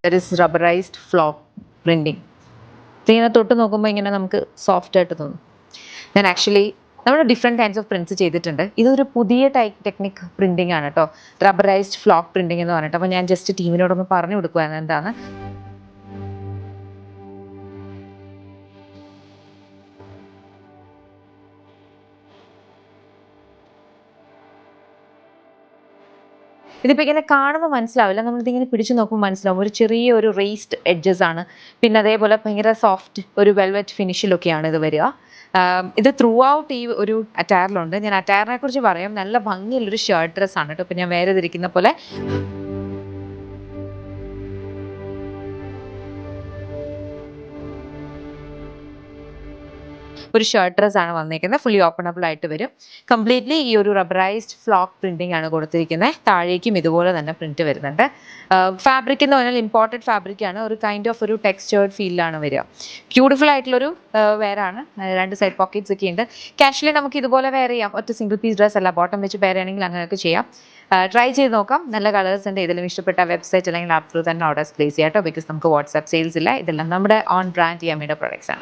There is rubberised flock printing. ഇതിങ്ങനെ തൊട്ട് നോക്കുമ്പോൾ ഇങ്ങനെ നമുക്ക് സോഫ്റ്റ് ആയിട്ട് തോന്നും. ഞാൻ ആക്ച്വലി നമ്മൾ ഡിഫറെൻറ്റ് കൈൻഡ്സ് ഓഫ് പ്രിൻറ്റ്സ് ചെയ്തിട്ടുണ്ട്. ഇതൊരു പുതിയ ടെക്നിക് പ്രിൻറ്റിംഗ് ആണ് കേട്ടോ, റബ്ബറൈസ്ഡ് ഫ്ലോക്ക് പ്രിൻറ്റിംഗ് എന്ന് പറഞ്ഞിട്ട്. അപ്പോൾ ഞാൻ ജസ്റ്റ് ടീമിനോടൊന്ന് പറഞ്ഞു കൊടുക്കുവാണ് എന്താണ്. ഇതിപ്പോൾ ഇങ്ങനെ കാണുമ്പോൾ മനസ്സിലാവില്ല, നമ്മളിതിങ്ങനെ പിടിച്ചു നോക്കുമ്പോൾ മനസ്സിലാവും ഒരു ചെറിയ ഒരു റേസ്ഡ് എഡ്ജസ് ആണ്. പിന്നെ അതേപോലെ ഭയങ്കര സോഫ്റ്റ് ഒരു വെൽവെറ്റ് ഫിനിഷിലൊക്കെയാണ് ഇത് വരിക. ഇത് ത്രൂ ഔട്ട് ഈ ഒരു അറ്റയറിലുണ്ട്. ഞാൻ അറ്റയറിനെ കുറിച്ച് പറയാം. നല്ല ഭംഗിയുള്ളൊരു ഷർട്ട് ഡ്രസ് ആണ് കേട്ടോ. ഇപ്പം ഞാൻ വേറെ ധരിക്കുന്ന പോലെ ഒരു ഷർട്ട് ഡ്രസ് ആണ് വന്നിരിക്കുന്നത്. ഫുള്ളി ഓപ്പണബിൾ ആയിട്ട് വരും. കംപ്ലീറ്റ്ലി ഈ ഒരു റബ്ബറൈസ്ഡ് ഫ്ലോക്ക് പ്രിന്റിംഗ് ആണ് കൊടുത്തിരിക്കുന്നത്. താഴേക്കും ഇതുപോലെ തന്നെ പ്രിന്റ് വരുന്നുണ്ട്. ഫാബ്രിക് എന്ന് പറഞ്ഞാൽ ഇമ്പോർട്ടഡ് ഫാബ്രിക് ആണ്. ഒരു കൈൻഡ് ഓഫ് ഒരു ടെക്സ്ചേർഡ് ഫീലാണ് വരിക. ബ്യൂട്ടിഫുൾ ആയിട്ടുള്ളൊരു വെയറാണ്. 2 സൈഡ് പോക്കറ്റ്സ് ഒക്കെ ഉണ്ട്. കാഷ്വലി നമുക്ക് ഇതുപോലെ വെയർ ചെയ്യാം. ഒറ്റ സിംഗിൾ പീസ് ഡ്രസ് അല്ല, ബോട്ടം വെച്ച് വെയർ ചെയ്യണമെങ്കിൽ അങ്ങനെയൊക്കെ ചെയ്യാം. ട്രൈ ചെയ്ത് നോക്കാം. നല്ല കളേഴ്സ് ഉണ്ട്. ഇതിലും ഇഷ്ടപ്പെട്ട വെബ്സൈറ്റ് അല്ലെങ്കിൽ ആപ്പ് ത്രൂ തന്നെ ഓർഡേഴ്സ് പ്ലേസ് ചെയ്യാം കേട്ടോ. ബിക്കോസ് നമുക്ക് വാട്സ്ആപ്പ് സെയിൽസ് ഇല്ല. ഇതെല്ലാം നമ്മുടെ ഓൺ ബ്രാൻഡ് യമ്മിയുടെ പ്രൊഡക്ട്സ് ആണ്.